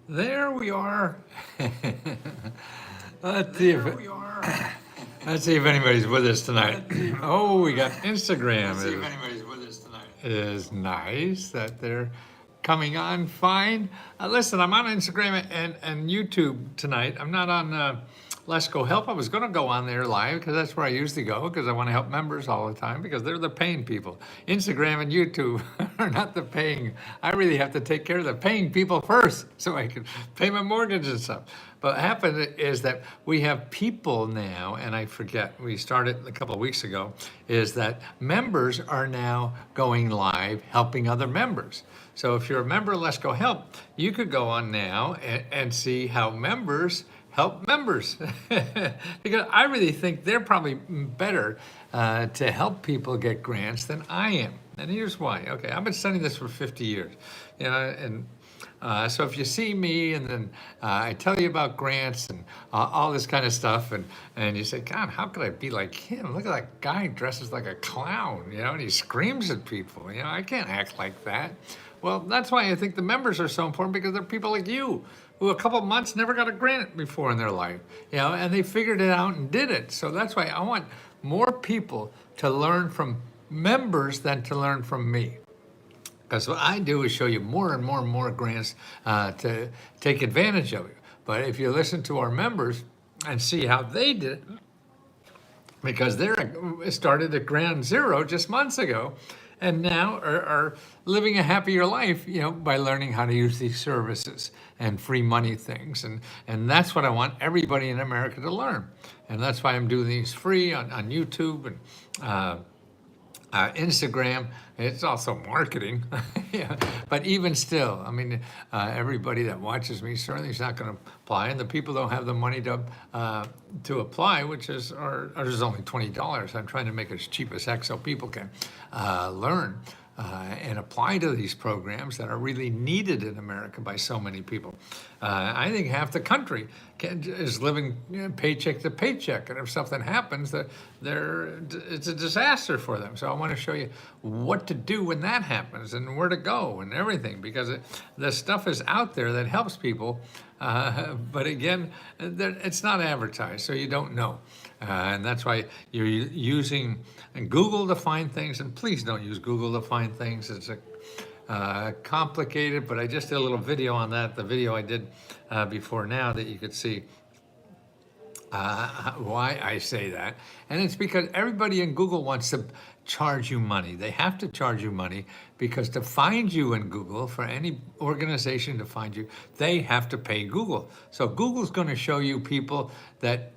There we are. Let's see if let's see if anybody's with us tonight. Oh, we got Instagram. Let's see if anybody's with us tonight. It is nice that they're coming on fine. Listen, I'm on Instagram and YouTube tonight. I'm not on Let's Go Help. I was going to go on there live because that's where I usually go because I want to help members all the time because they're the paying people. Instagram and YouTube are not the paying. I really have to take care of the paying people first so I can pay my mortgage and stuff. But what happened is that we have people now, and I forget, we started a couple of weeks ago, is that members are now going live helping other members. So if you're a member of Let's Go Help, you could go on now and see how members help members. Because I really think they're probably better to help people get grants than I am. And here's why. Okay, I've been studying this for 50 years. You know, and so if you see me and then I tell you about grants and all this kind of stuff, and you say, God, how could I be like him? Look at that guy dresses like a clown, you know, and he screams at people. You know, I can't act like that. Well, that's why I think the members are so important, because they're people like you who a couple months never got a grant before in their life, you know, and they figured it out and did it. So that's why I want more people to learn from members than to learn from me. Because what I do is show you more and more and more grants to take advantage of it. But if you listen to our members and see how they did it, because they're started at ground zero just months ago, and now are living a happier life, you know, by learning how to use these services and free money things. And that's what I want everybody in America to learn. And that's why I'm doing these free on YouTube and Instagram. It's also marketing. Yeah. But even still, I mean, everybody that watches me certainly is not going to apply, and the people don't have the money to apply, which is only $20. I'm trying to make it as cheap as heck so people can learn and apply to these programs that are really needed in America by so many people. I think half the country is living paycheck to paycheck, and if something happens, it's a disaster for them. So I want to show you what to do when that happens and where to go and everything, because the stuff is out there that helps people, but again, it's not advertised, so you don't know. And that's why you're using Google to find things, and please don't use Google to find things. It's complicated, but I just did a little video on that, the video I did before now, that you could see why I say that. And it's because everybody in Google wants to charge you money. They have to charge you money because to find you in Google, for any organization to find you, they have to pay Google. So Google's going to show you people that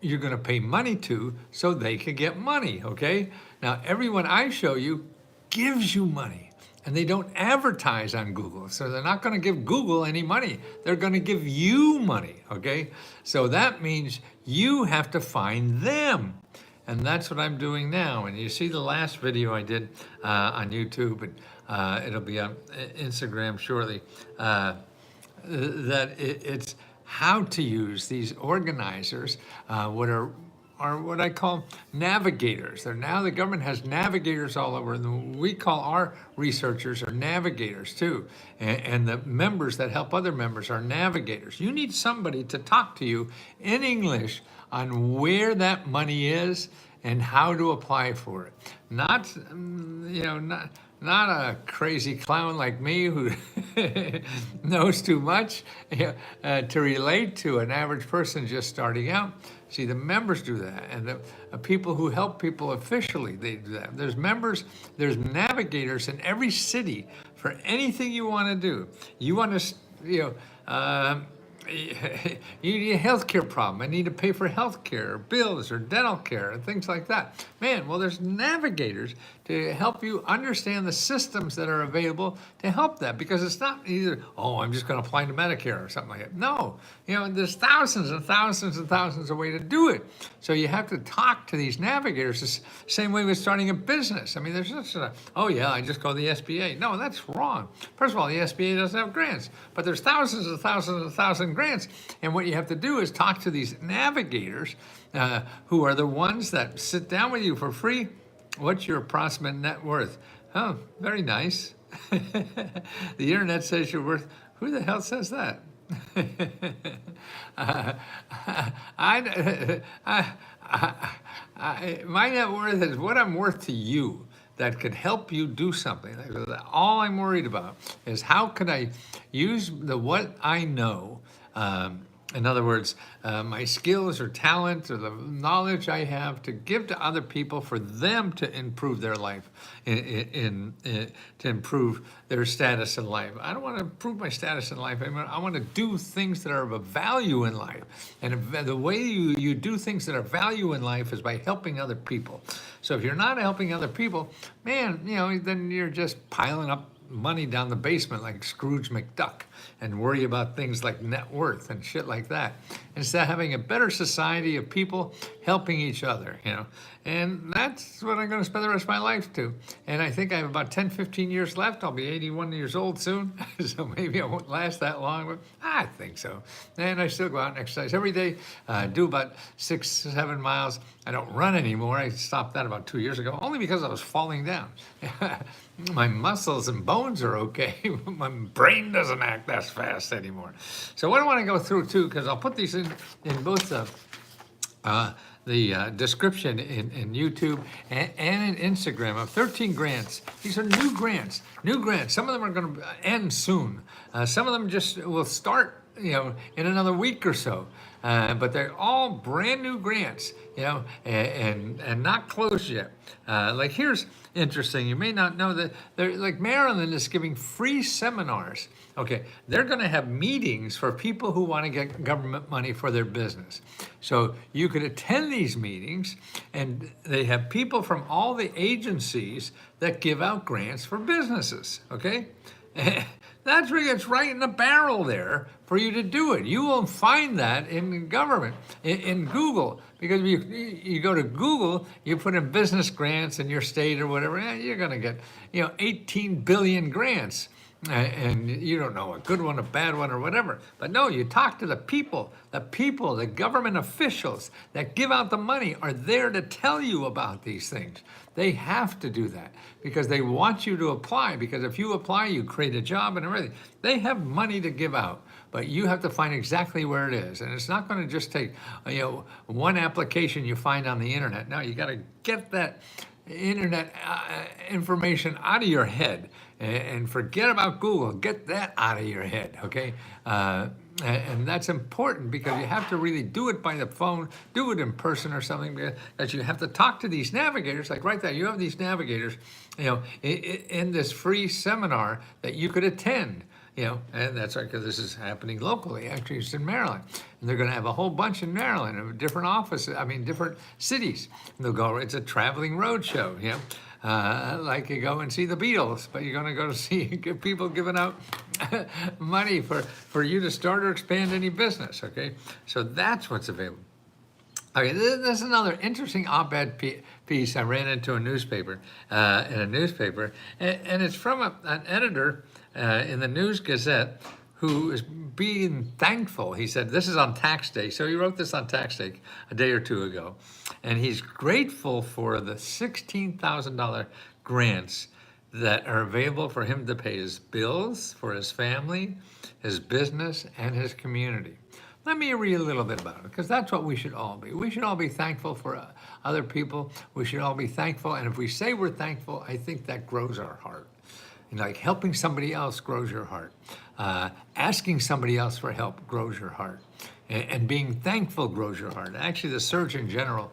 you're going to pay money to so they can get money, okay? Now, everyone I show you gives you money, and they don't advertise on Google. So they're not going to give Google any money. They're going to give you money, okay? So that means you have to find them. And that's what I'm doing now. And you see the last video I did on YouTube, and it'll be on Instagram shortly, it's how to use these organizers, what are what I call navigators. Now the government has navigators all over, and we call our researchers are navigators too. And the members that help other members are navigators. You need somebody to talk to you in English on where that money is and how to apply for it. Not, you know, not a crazy clown like me who knows too much to relate to an average person just starting out. See, the members do that, and the people who help people officially, they do that. There's members, there's navigators in every city for anything you want to do. You want to, you know, you need a healthcare problem. I need to pay for healthcare, or bills, or dental care, and things like that. Man, well, there's navigators to help you understand the systems that are available to help that, because it's not either, oh, I'm just going to apply to Medicare or something like that. No, you know, there's thousands and thousands and thousands of ways to do it. So you have to talk to these navigators the same way with starting a business. I mean, there's just oh yeah, I just go to the SBA. No, that's wrong. First of all, the SBA doesn't have grants, but there's thousands and thousands and thousands of grants. And what you have to do is talk to these navigators who are the ones that sit down with you for free. What's your approximate net worth? Oh, very nice. The internet says you're worth Who the hell says that? uh, I, my net worth is what I'm worth to you that could help you do something. All I'm worried about is how could I use what I know. In other words, my skills or talent or the knowledge I have to give to other people for them to improve their life, to improve their status in life. I don't want to improve my status in life. I want to do things that are of value in life. And the way you do things that are value in life is by helping other people. So if you're not helping other people, man, then you're just piling up money down the basement like Scrooge McDuck and worry about things like net worth and shit like that, instead of having a better society of people helping each other, and that's what I'm going to spend the rest of my life to. And I think I have about 10-15 years left. I'll be 81 years old soon, so maybe I won't last that long, but I think so. And I still go out and exercise every day, do about 6-7 miles. I don't run anymore. I stopped that about 2 years ago, only because I was falling down. My muscles and bones are okay. My brain doesn't act that fast anymore. So what I want to go through too, because I'll put these in both the description in YouTube and in Instagram of 13 grants. These are new grants. Some of them are going to end soon. Some of them just will start, in another week or so. But they're all brand new grants, and not closed yet. Like here's interesting. You may not know that like Maryland is giving free seminars. Okay, they're going to have meetings for people who want to get government money for their business. So you could attend these meetings, and they have people from all the agencies that give out grants for businesses. Okay. That's where it's right in the barrel there for you to do it. You won't find that in government, in Google, because you go to Google, you put in business grants in your state or whatever, you're going to get 18 billion grants. And you don't know a good one, a bad one, or whatever. But no, you talk to the people, the government officials that give out the money are there to tell you about these things. They have to do that because they want you to apply, because if you apply, you create a job and everything. They have money to give out, but you have to find exactly where it is. And it's not going to just take, one application you find on the internet. No, you got to get that internet information out of your head and forget about Google. Get that out of your head, okay? And that's important because you have to really do it by the phone, do it in person or something, because you have to talk to these navigators. Like right there, you have these navigators, in this free seminar that you could attend. And that's right, because this is happening locally. Actually, it's in Maryland. And they're going to have a whole bunch in Maryland of different offices, different cities. And they'll go, it's a traveling road show, like you go and see the Beatles, but you're going to go to see people giving out money for you to start or expand any business, okay? So that's what's available. Okay, there's another interesting op-ed piece I ran into in a newspaper, and it's from an editor in the News-Gazette who is being thankful. He said, this is on tax day. So he wrote this on tax day a day or two ago. And he's grateful for the $16,000 grants that are available for him to pay his bills, for his family, his business, and his community. Let me read a little bit about it, because that's what we should all be. We should all be thankful for other people. We should all be thankful. And if we say we're thankful, I think that grows our heart. And like helping somebody else grows your heart. Asking somebody else for help grows your heart. And being thankful grows your heart. Actually, the Surgeon General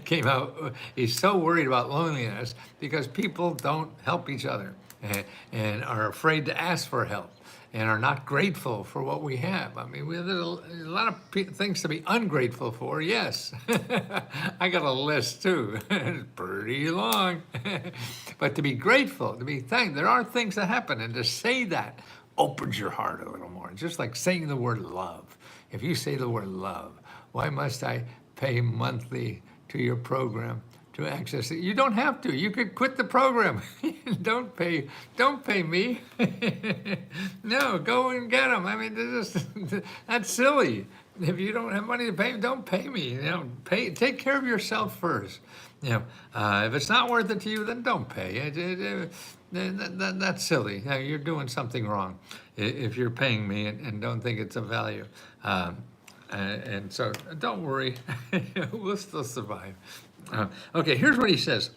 came out. He's so worried about loneliness because people don't help each other and are afraid to ask for help and are not grateful for what we have. There's a lot of things to be ungrateful for, yes. I got a list too. It's pretty long. But to be grateful, to be thankful, there are things that happen, and to say that opens your heart a little more. Just like saying the word love. If you say the word love, why must I pay monthly to your program to access it? You don't have to. You could quit the program. Don't pay me. No, go and get them. That's silly. If you don't have money to pay, don't pay me. Take care of yourself first. If it's not worth it to you, then don't pay. That's silly. You're doing something wrong if you're paying me and don't think it's of value. And so don't worry, we'll still survive. Okay, here's what he says.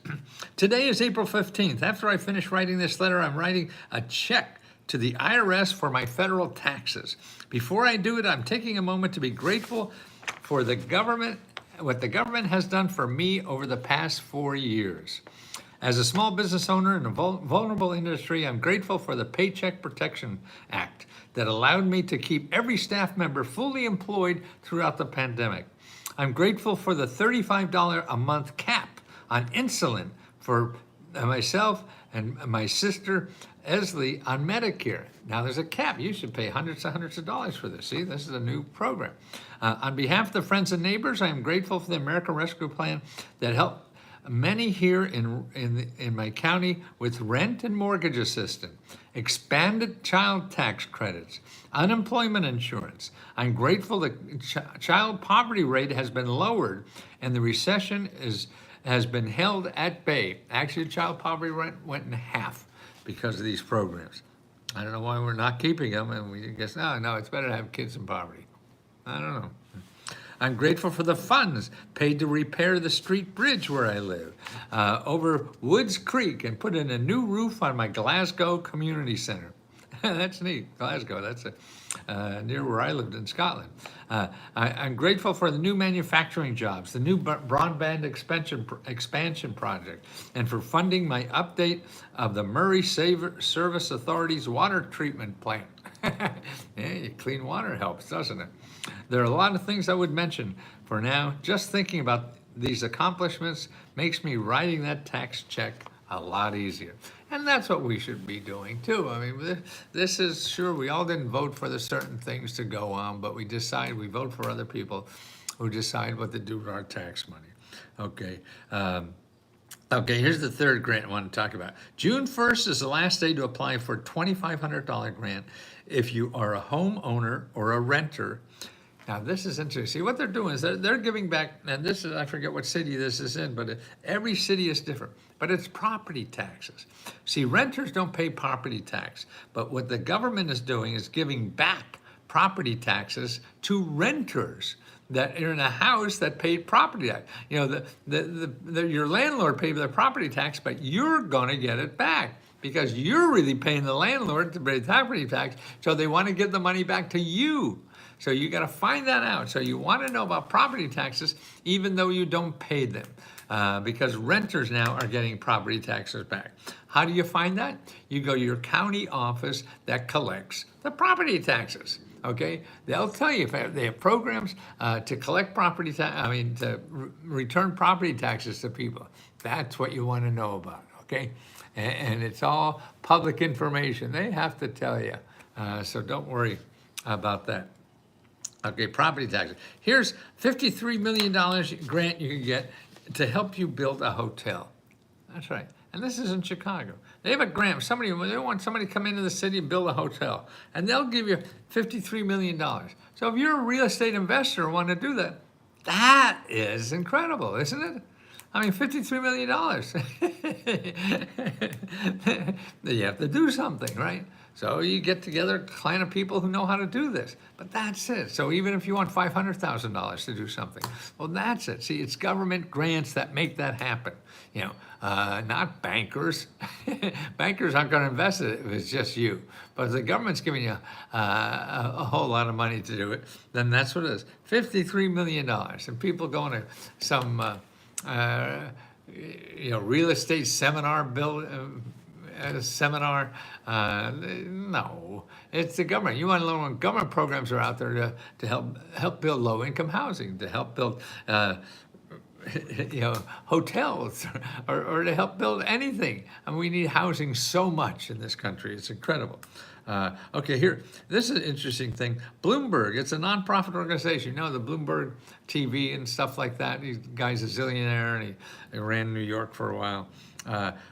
Today is April 15th. After I finish writing this letter, I'm writing a check to the IRS for my federal taxes. Before I do it, I'm taking a moment to be grateful for the government, what the government has done for me over the past 4 years. As a small business owner in a vulnerable industry, I'm grateful for the Paycheck Protection Act that allowed me to keep every staff member fully employed throughout the pandemic. I'm grateful for the $35 a month cap on insulin for myself and my sister Esley on Medicare. Now there's a cap. You should pay hundreds of dollars for this. See, this is a new program. On behalf of the friends and neighbors, I am grateful for the American Rescue Plan that helped many here in my county with rent and mortgage assistance, expanded child tax credits, unemployment insurance. I'm grateful the child poverty rate has been lowered and the recession has been held at bay. Actually, child poverty rate went in half because of these programs. I don't know why we're not keeping them, and we guess, no, it's better to have kids in poverty. I don't know. I'm grateful for the funds paid to repair the street bridge where I live over Woods Creek and put in a new roof on my Glasgow Community Center. That's neat, Glasgow, that's near where I lived in Scotland. I'm grateful for the new manufacturing jobs, the new broadband expansion project, and for funding my update of the Murray Service Authority's water treatment plant. Yeah, clean water helps, doesn't it? There are a lot of things I would mention. For now, just thinking about these accomplishments makes me writing that tax check a lot easier. And that's what we should be doing too. I mean, this is, sure, we all didn't vote for the certain things to go on, but we vote for other people who decide what to do with our tax money. Okay. Okay, here's the third grant I want to talk about. June 1st is the last day to apply for a $2,500 grant if you are a homeowner or a renter. Now, this is interesting. See, what they're doing is they're giving back, and this is, I forget what city this is in, but every city is different. But it's property taxes. See, renters don't pay property tax, but what the government is doing is giving back property taxes to renters that are in a house that paid property tax. You know, your landlord paid the property tax, but you're gonna get it back because you're really paying the landlord to pay the property tax, so they wanna give the money back to you. So you gotta find that out. So you wanna know about property taxes even though you don't pay them. Because renters now are getting property taxes back. How do you find that? You go to your county office that collects the property taxes. Okay, they'll tell you if they have programs to collect property to return property taxes to people. That's what you want to know about. Okay, and it's all public information. They have to tell you, so don't worry about that. Okay, property taxes. Here's $53 million grant you can get to help you build a hotel. That's right. And this is in Chicago. They have a grant. They want somebody to come into the city and build a hotel. And they'll give you $53 million. So if you're a real estate investor and want to do that, that is incredible, isn't it? I mean, $53 million. You have to do something, right? So you get together a clan of people who know how to do this. But that's it. So even if you want $500,000 to do something, well, that's it. See, it's government grants that make that happen. You know, not bankers. Bankers aren't going to invest it if it's just you. But if the government's giving you a whole lot of money to do it, then that's what it is. $53 million. And people going to some real estate seminar no, it's the government. You want to learn what government programs are out there to help build low-income housing, to help build hotels, or to help build anything. And we need housing so much in this country. It's incredible. Okay, here, this is an interesting thing. Bloomberg, it's a nonprofit organization. You know, the Bloomberg TV and stuff like that. This guy's a zillionaire, and he ran New York for a while.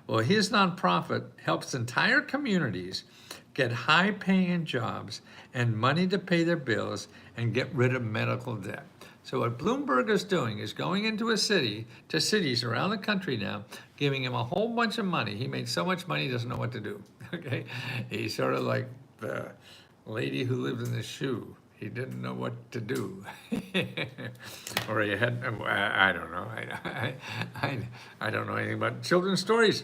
Well, his nonprofit helps entire communities get high-paying jobs and money to pay their bills and get rid of medical debt. So what Bloomberg is doing is going into cities around the country now, giving him a whole bunch of money. He made so much money, he doesn't know what to do, okay? He's sort of like the lady who lived in the shoe. He didn't know what to do. Or he had, I don't know. I don't know anything about children's stories.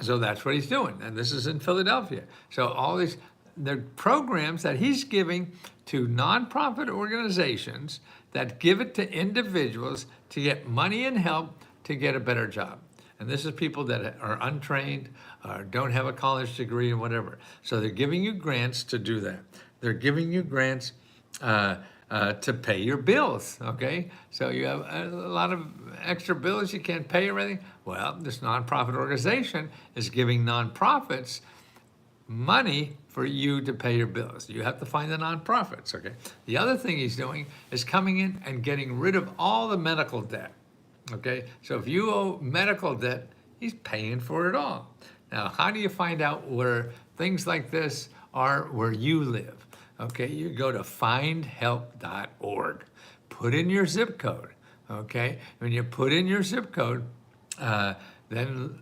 So that's what he's doing. And this is in Philadelphia. So all these, the programs that he's giving to nonprofit organizations that give it to individuals to get money and help to get a better job. And this is people that are untrained, or don't have a college degree and whatever. So they're giving you grants to do that. They're giving you grants to pay your bills, okay? So you have a lot of extra bills you can't pay or anything. Well, this nonprofit organization is giving nonprofits money for you to pay your bills. You have to find the nonprofits, okay? The other thing he's doing is coming in and getting rid of all the medical debt, okay? So if you owe medical debt, he's paying for it all. Now, how do you find out where things like this are where you live? Okay, you go to findhelp.org. Put in your zip code, okay? When you put in your zip code, then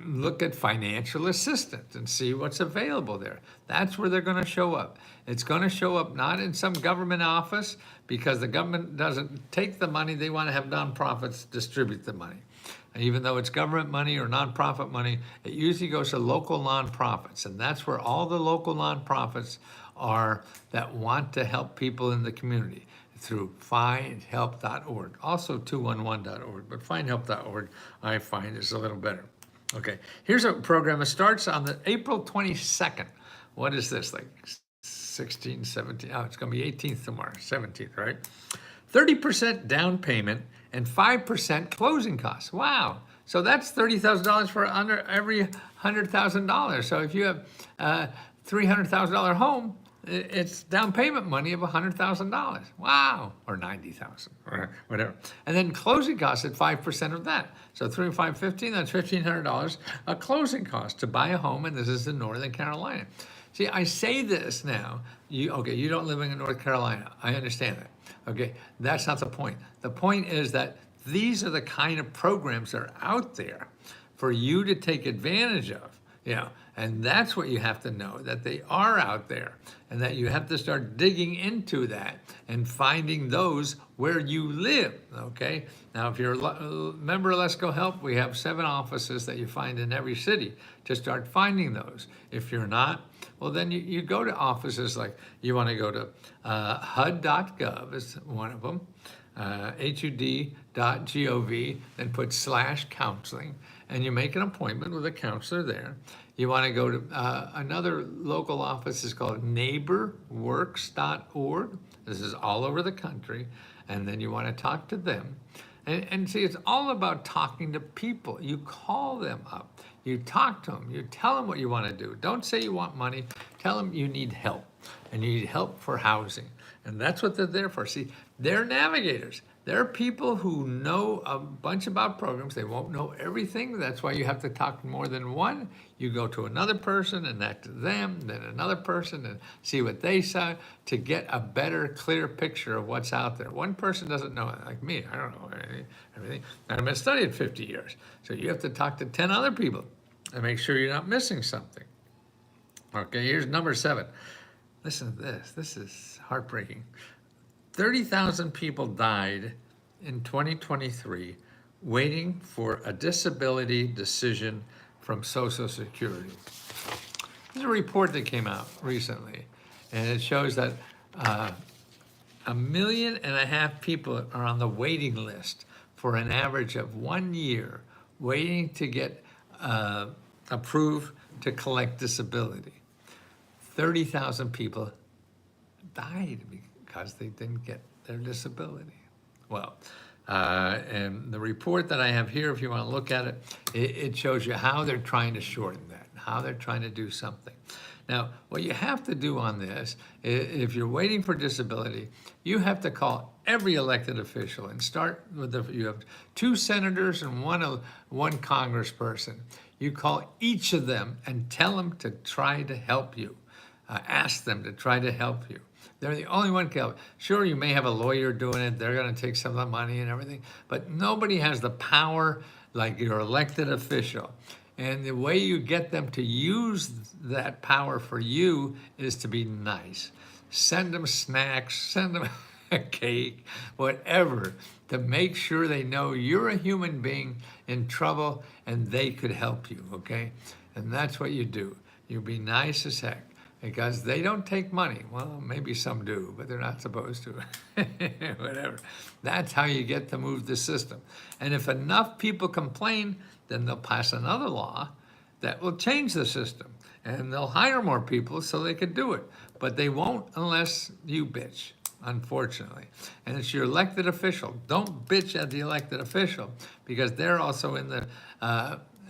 look at financial assistance and see what's available there. That's where they're going to show up. It's going to show up not in some government office, because the government doesn't take the money. They want to have nonprofits distribute the money. And even though it's government money or nonprofit money, it usually goes to local nonprofits. And that's where all the local nonprofits are that want to help people in the community through findhelp.org. Also 211.org, but findhelp.org I find is a little better. Okay, here's a program that starts on the April 22nd. What is this, like 16, 17? Oh, it's going to be 18th tomorrow, 17th, right? 30% down payment and 5% closing costs. Wow. So that's $30,000 for under every $100,000. So if you have a $300,000 home, it's down payment money of $100,000. Wow, or $90,000, or whatever. And then closing costs at 5% of that. So 3 and 5, 15, that's $1,500 a closing cost to buy a home, and this is in Northern Carolina. See, I say this now, you don't live in North Carolina. I understand that. Okay, that's not the point. The point is that these are the kind of programs that are out there for you to take advantage of, and that's what you have to know, that they are out there, and that you have to start digging into that and finding those where you live, okay? Now, if you're a member of Let's Go Help, we have 7 offices that you find in every city to start finding those. If you're not, well, then you go to offices like, you want to go to HUD.gov is one of them, HUD.gov, then put /counseling, and you make an appointment with a counselor there. You want to go to another local office is called neighborworks.org. This is all over the country. And then you want to talk to them. And see, it's all about talking to people. You call them up. You talk to them. You tell them what you want to do. Don't say you want money. Tell them you need help. And you need help for housing. And that's what they're there for. See, they're navigators. They're people who know a bunch about programs. They won't know everything. That's why you have to talk to more than one. You go to another person and that to them, then another person, and see what they say to get a better, clear picture of what's out there. One person doesn't know, like me, I don't know everything. I've been studying 50 years. So you have to talk to 10 other people and make sure you're not missing something. Okay, here's number 7. Listen to this. This is heartbreaking. 30,000 people died in 2023 waiting for a disability decision from Social Security. There's a report that came out recently, and it shows that 1.5 million people are on the waiting list for an average of 1 year waiting to get approved to collect disability. 30,000 people died because they didn't get their disability. Well, and the report that I have here, if you want to look at it, it shows you how they're trying to shorten that, how they're trying to do something. Now, what you have to do on this, if you're waiting for disability, you have to call every elected official and start with you have 2 senators and one congressperson. You call each of them and tell them to try to help you. Ask them to try to help you. They're the only one can help. Sure, you may have a lawyer doing it. They're going to take some of the money and everything, but nobody has the power like your elected official. And the way you get them to use that power for you is to be nice. Send them snacks, send them a cake, whatever, to make sure they know you're a human being in trouble and they could help you, okay? And that's what you do. You be nice as heck, because they don't take money. Well, maybe some do, but they're not supposed to. Whatever. That's how you get to move the system. And if enough people complain, then they'll pass another law that will change the system. And they'll hire more people so they could do it. But they won't unless you bitch, unfortunately. And it's your elected official. Don't bitch at the elected official, because they're also in the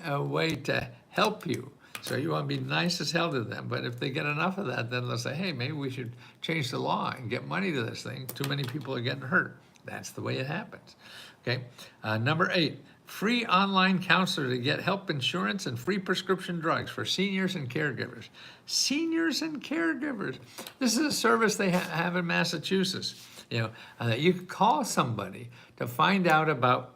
a way to help you. So you want to be nice as hell to them. But if they get enough of that, then they'll say, hey, maybe we should change the law and get money to this thing. Too many people are getting hurt. That's the way it happens. Okay. Number 8, free online counselor to get health insurance and free prescription drugs for seniors and caregivers. Seniors and caregivers. This is a service they have in Massachusetts. You know, you can call somebody to find out about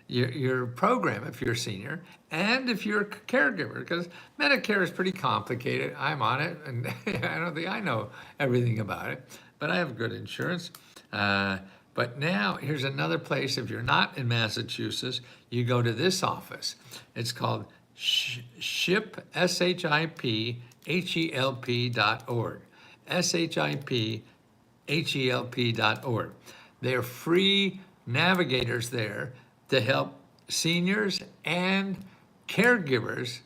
your program if you're a senior and if you're a caregiver, because Medicare is pretty complicated. I'm on it, and I don't think I know everything about it, but I have good insurance. But now here's another place. If you're not in Massachusetts, you go to this office. It's called SHIP, SHIPHELP.org. SHIPHELP.org. They're free navigators there to help seniors and caregivers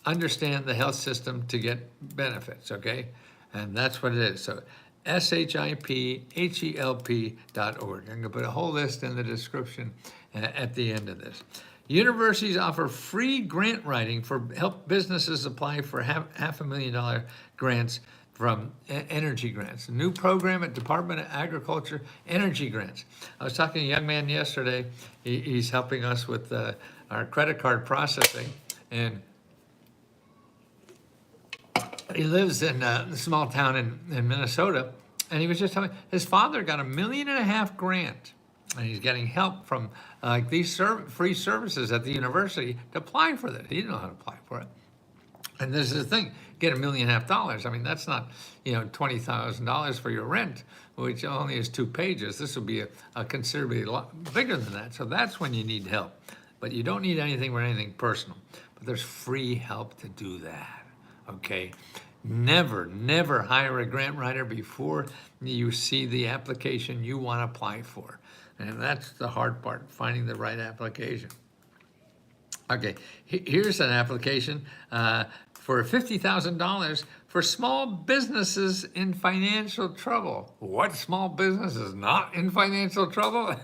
understand the health system to get benefits, okay? And that's what it is. So SHIPHELP.org. I'm going to put a whole list in the description at the end of this. Universities offer free grant writing for help businesses apply for $500,000 grants from energy grants. A new program at Department of Agriculture, energy grants. I was talking to a young man yesterday. He's helping us with our credit card processing, and he lives in a small town in Minnesota, and he was just telling me his father got $1.5 million grant, and he's getting help from these free services at the university to apply for this. He didn't know how to apply for it. And this is the thing, get $1.5 million. I mean, that's not, $20,000 for your rent, which only is 2 pages. This will be a considerably lot bigger than that. So that's when you need help. But you don't need anything for anything personal. But there's free help to do that, okay? Never hire a grant writer before you see the application you want to apply for. And that's the hard part, finding the right application. Okay, here's an application for $50,000 for small businesses in financial trouble. What small business is not in financial trouble?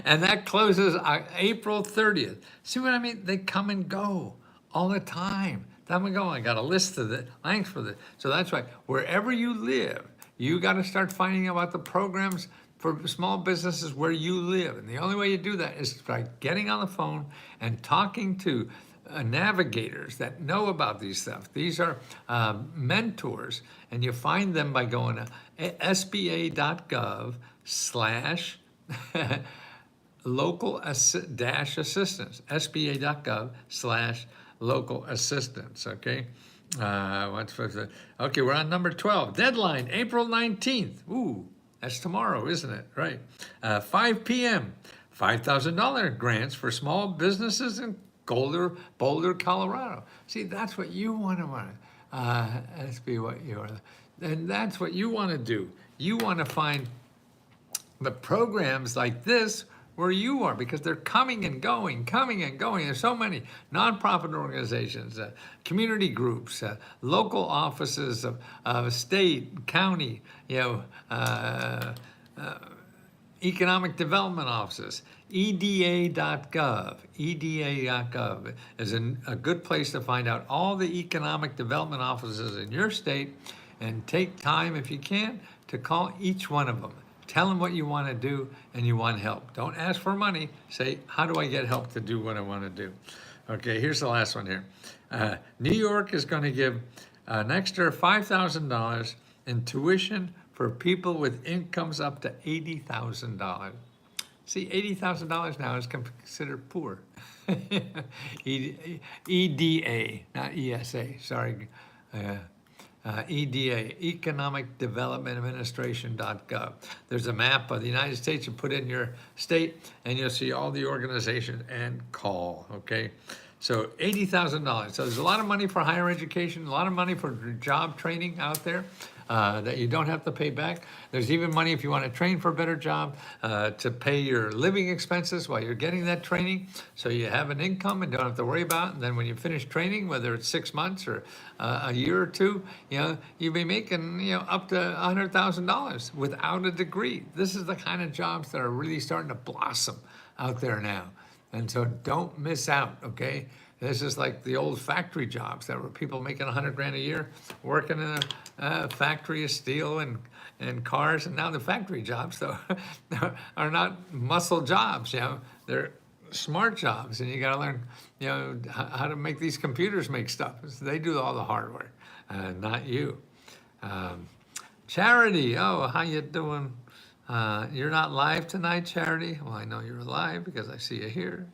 And that closes April 30th. See what I mean? They come and go all the time. Come and go. I got a list of the length for this. So that's why wherever you live, you got to start finding out about the programs for small businesses where you live. And the only way you do that is by getting on the phone and talking to navigators that know about these stuff. These are mentors, and you find them by going to sba.gov/local-assistance, sba.gov/local assistance, okay? Okay, we're on number 12. Deadline, April 19th. Ooh, that's tomorrow, isn't it? Right. 5 p.m. $5,000 grants for small businesses in Boulder, Colorado. See, that's what you want to Let's be what you are. And that's what you want to do. You want to find the programs like this where you are, because they're coming and going. There's so many nonprofit organizations, community groups, local offices of state, county, economic development offices. EDA.gov. EDA.gov is a good place to find out all the economic development offices in your state, and take time, if you can, to call each one of them. Tell them what you want to do and you want help. Don't ask for money. Say, how do I get help to do what I want to do? Okay, here's the last one here. New York is going to give an extra $5,000 in tuition for people with incomes up to $80,000. See, $80,000 now is considered poor. EDA, not ESA, sorry. EDA, Economic Development Administration.gov. There's a map of the United States. You put in your state and you'll see all the organizations and call, okay? So $80,000. So there's a lot of money for higher education, a lot of money for job training out there that you don't have to pay back. There's even money if you want to train for a better job to pay your living expenses while you're getting that training. So you have an income and don't have to worry about it. And then when you finish training, whether it's 6 months or a year or two, you'll be making, up to $100,000 without a degree. This is the kind of jobs that are really starting to blossom out there now. And so don't miss out, okay? This is like the old factory jobs that were people making 100 grand a year, working in a factory of steel and cars. And now the factory jobs, though, are not muscle jobs, they're smart jobs. And you got to learn, how to make these computers make stuff. They do all the hard work, not you. Charity, oh, how you doing? You're not live tonight, Charity? Well, I know you're alive because I see you here.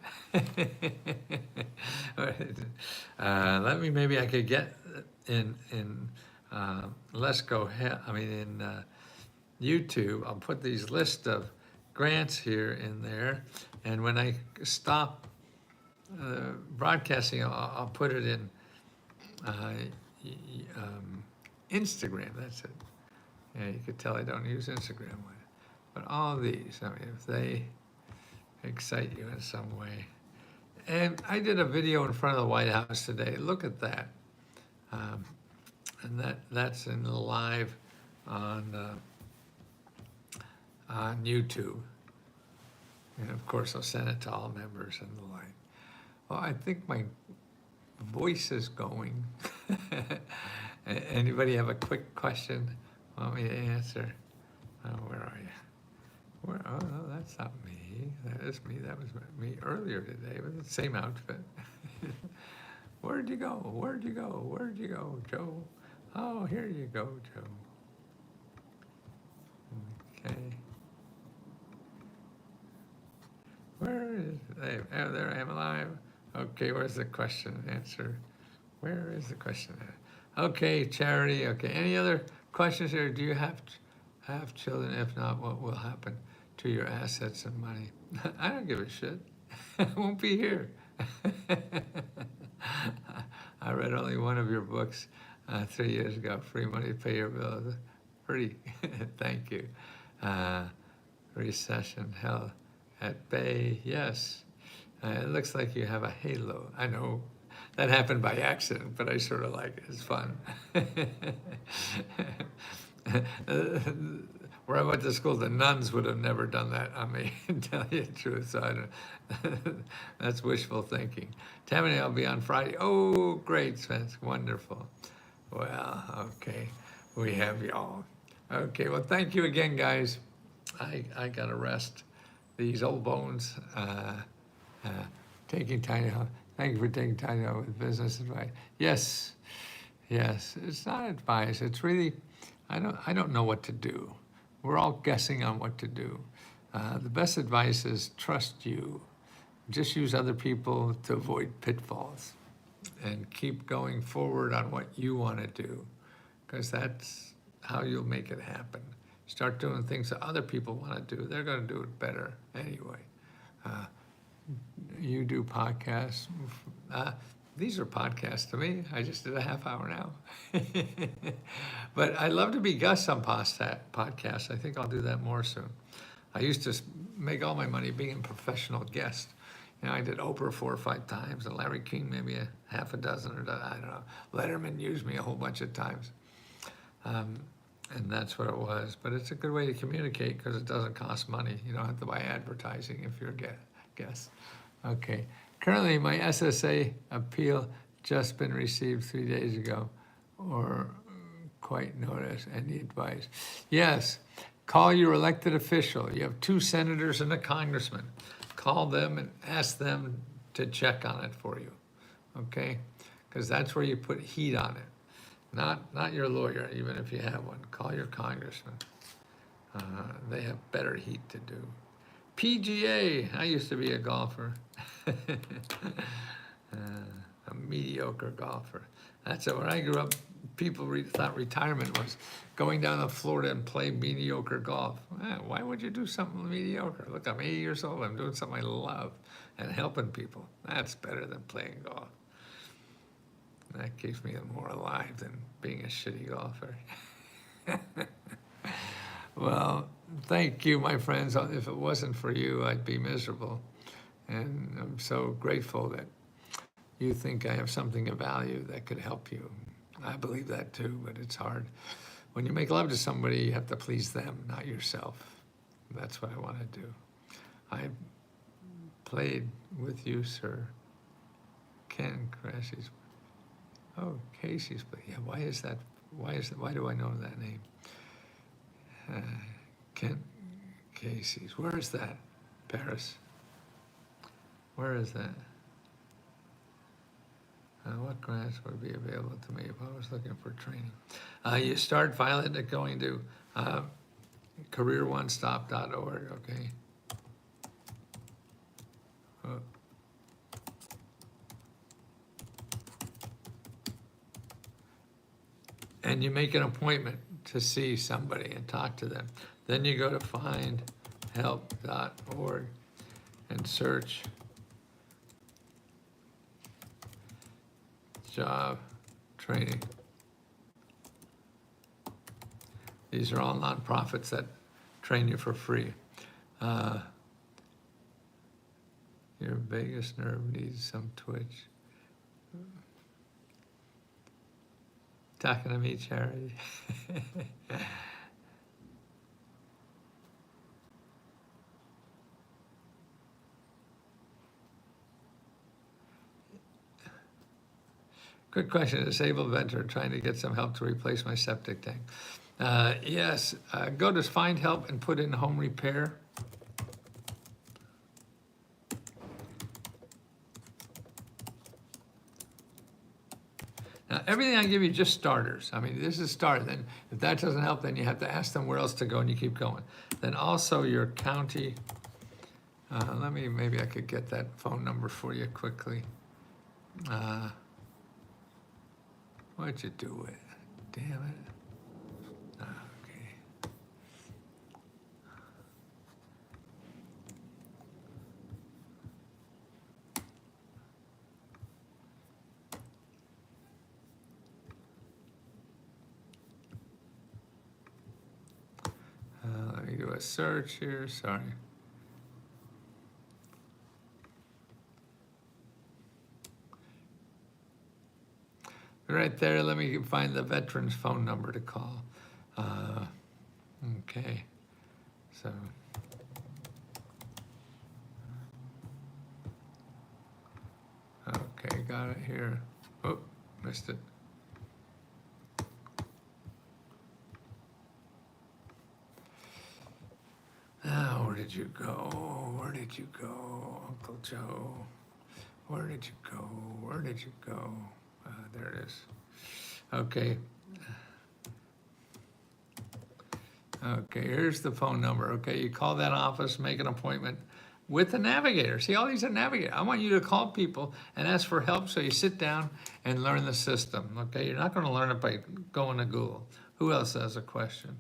Maybe I could get in Let's Go Ahead, in YouTube, I'll put these list of grants here in there. And when I stop broadcasting, I'll put it in Instagram, that's it. Yeah, you could tell I don't use Instagram. But all these, if they excite you in some way. And I did a video in front of the White House today. Look at that. And that's in live on YouTube. And of course, I'll send it to all members and the like. Well, I think my voice is going. Anybody have a quick question want me to answer? Where are you? Oh, no, that's not me. That is me. That was me earlier today with the same outfit. Where'd you go? Where'd you go? Where'd you go, Joe? Oh, here you go, Joe. Okay. Where is, there I am alive. Okay, where's the question and answer? Where is the question? Okay, Charity. Okay, any other questions here? Do you have children? If not, what will happen to your assets and money? I don't give a shit. I won't be here. I read only one of your books 3 years ago, Free Money to Pay Your Bills. Pretty, thank you. Recession, hell at bay, yes. It looks like you have a halo. I know that happened by accident, but I sort of like it. It's fun. Where I went to school, the nuns would have never done that on me, to tell you the truth. So I don't, that's wishful thinking. Tammany, I'll be on Friday. Oh, great, Spence, wonderful. Well, okay, we have y'all. Okay, well, thank you again, guys. I gotta rest these old bones. Taking time out. Thank you for taking time out with business advice. Yes, it's not advice. It's really, I don't know what to do. We're all guessing on what to do. The best advice is trust you. Just use other people to avoid pitfalls and keep going forward on what you want to do, because that's how you'll make it happen. Start doing things that other people want to do. They're going to do it better anyway. You do podcasts. These are podcasts to me. I just did a half hour now. But I love to be guests on podcasts. I think I'll do that more soon. I used to make all my money being a professional guest. I did Oprah 4 or 5 times, and Larry King maybe a half a dozen, or I don't know. Letterman used me a whole bunch of times. And that's what it was. But it's a good way to communicate because it doesn't cost money. You don't have to buy advertising if you're a guest. Okay. Currently, my SSA appeal just been received 3 days ago, or quite notice. Any advice? Yes. Call your elected official. You have 2 senators and a congressman. Call them and ask them to check on it for you, okay? Because that's where you put heat on it. Not your lawyer, even if you have one. Call your congressman. They have better heat to do. PGA, I used to be a golfer. A mediocre golfer. That's it. When I grew up, people thought retirement was going down to Florida and play mediocre golf. Why would you do something mediocre? Look, I'm 80 years old. I'm doing something I love and helping people. That's better than playing golf. That keeps me more alive than being a shitty golfer. Well, thank you, my friends. If it wasn't for you, I'd be miserable. And I'm so grateful that you think I have something of value that could help you. I believe that too, but it's hard. When you make love to somebody, you have to please them, not yourself. That's what I want to do. I played with you, sir. Ken Crassy's. Oh, Casey's. But yeah, why is that? Why do I know that name? Ken Casey's. Where is that? Paris. Where is that? What grants would be available to me if I was looking for training? You start Violet at going to careeronestop.org, okay? And you make an appointment to see somebody and talk to them. Then you go to findhelp.org and search job training. These are all nonprofits that train you for free. Your vagus nerve needs some twitch. Talking to me, Charity. Good question. A disabled veteran trying to get some help to replace my septic tank. Yes, go to Find Help and put in home repair. Now, everything I give you just starters. I mean, this is start. Then if that doesn't help, then you have to ask them where else to go and you keep going. Then also your county. Maybe I could get that phone number for you quickly. What'd you do with it? Damn it. Okay. Let me do a search here, sorry. Right there, let me find the veteran's phone number to call. Okay, so. Okay, got it here. Oh, missed it. Now, where did you go? Where did you go, Uncle Joe? Where did you go? Where did you go? There it is. Okay. Okay, here's the phone number. Okay, you call that office, make an appointment with the navigator. See, all these are navigators. I want you to call people and ask for help, so you sit down and learn the system. Okay, you're not going to learn it by going to Google. Who else has a question?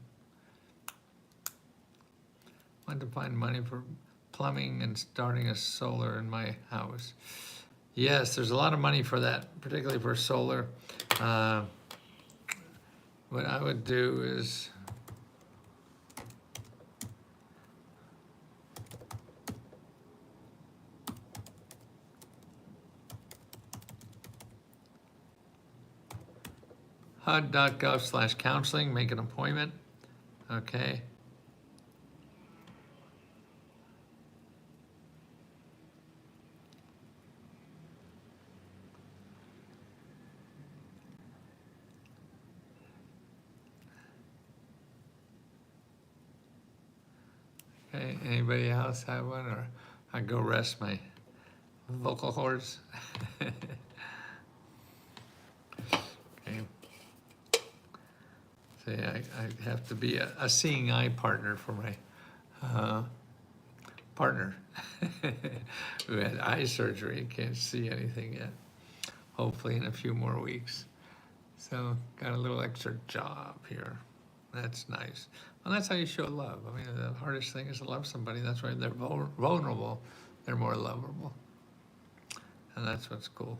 I want to find money for plumbing and starting a solar in my house. Yes, there's a lot of money for that, particularly for solar. What I would do is HUD.gov/counseling, make an appointment, okay? Okay, anybody else have one, or I go rest my vocal cords? Okay. See, I have to be a seeing eye partner for my partner who had eye surgery and can't see anything yet. Hopefully in a few more weeks. So got a little extra job here. That's nice. Well, that's how you show love. I mean, the hardest thing is to love somebody. That's why they're vulnerable. They're more lovable. And that's what's cool.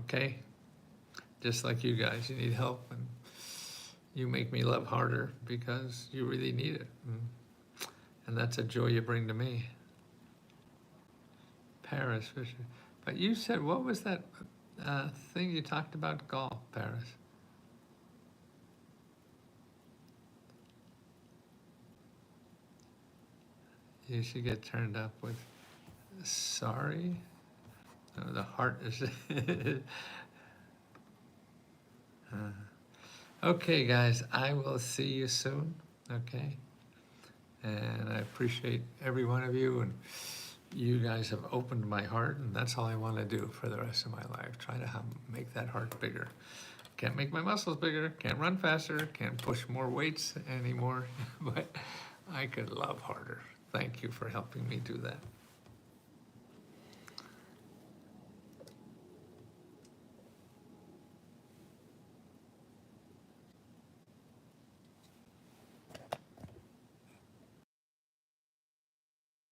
Okay? Just like you guys, you need help, and you make me love harder because you really need it. And that's a joy you bring to me. Paris, Fisher. But you said, what was that thing you talked about? Golf, Paris. You should get turned up with sorry. No, the heart is. Okay, guys, I will see you soon. Okay. And I appreciate every one of you, and you guys have opened my heart, and that's all I want to do for the rest of my life. Try to make that heart bigger. Can't make my muscles bigger, can't run faster, can't push more weights anymore, but I could love harder. Thank you for helping me do that.